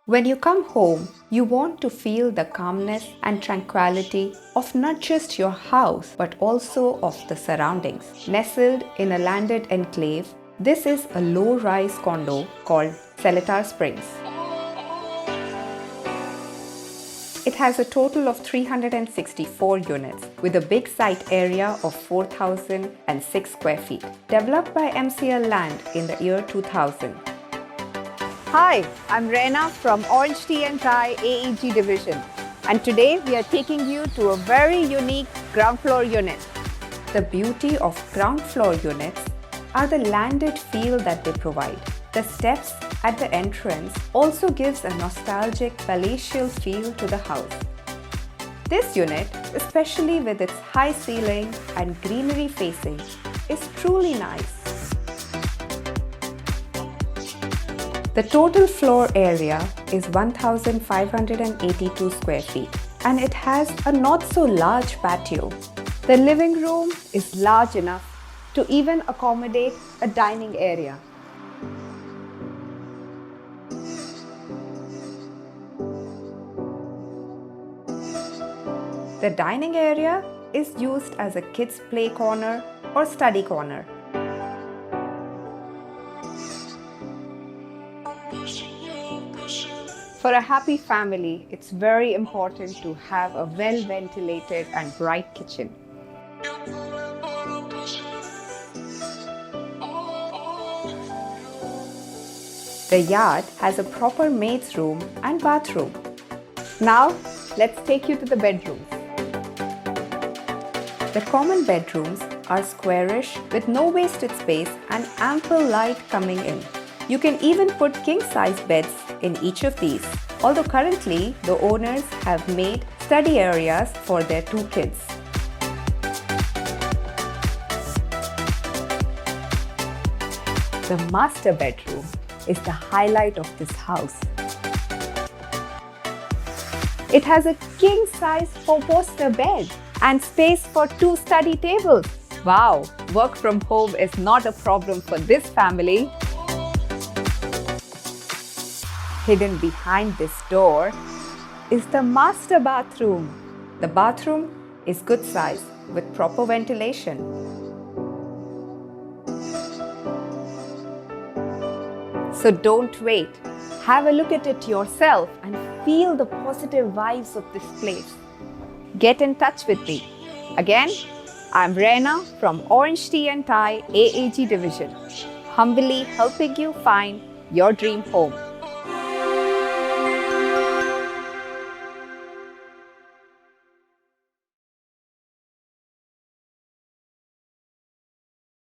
When you come home, you want to feel the calmness and tranquility of not just your house but also of the surroundings. Nestled in a landed enclave, this is a low-rise condo called SELETAR Springs. It has a total of 364 units with a big site area of 4,006 square feet, developed by MCL Land in the year 2000. Hi, I'm Raina from OrangeTee and Thai AEG division, and today we are taking you to a very unique ground floor unit. The beauty of ground floor units are the landed feel that they provide. The steps at the entrance also gives a nostalgic palatial feel to the house. This unit, especially with its high ceiling and greenery facing, is truly nice. The total floor area is 1,582 square feet and it has a not so large patio. The living room is large enough to even accommodate a dining area. The dining area is used as a kids' play corner or study corner. For a happy family, it's very important to have a well-ventilated and bright kitchen. The yard has a proper maid's room and bathroom. Now, let's take you to the bedrooms. The common bedrooms are squarish with no wasted space and ample light coming in. You can even put king-size beds in each of these, although currently the owners have made study areas for their 2 kids. The master bedroom is the highlight of this house. It has a king-size 4-poster bed and space for 2 study tables. Wow, work from home is not a problem for this family. Hidden behind this door is the master bathroom. The bathroom is good size with proper ventilation. So don't wait. Have a look at it yourself and feel the positive vibes of this place. Get in touch with me. Again, I'm Raina from OrangeTee and Thai AAG division, humbly helping you find your dream home.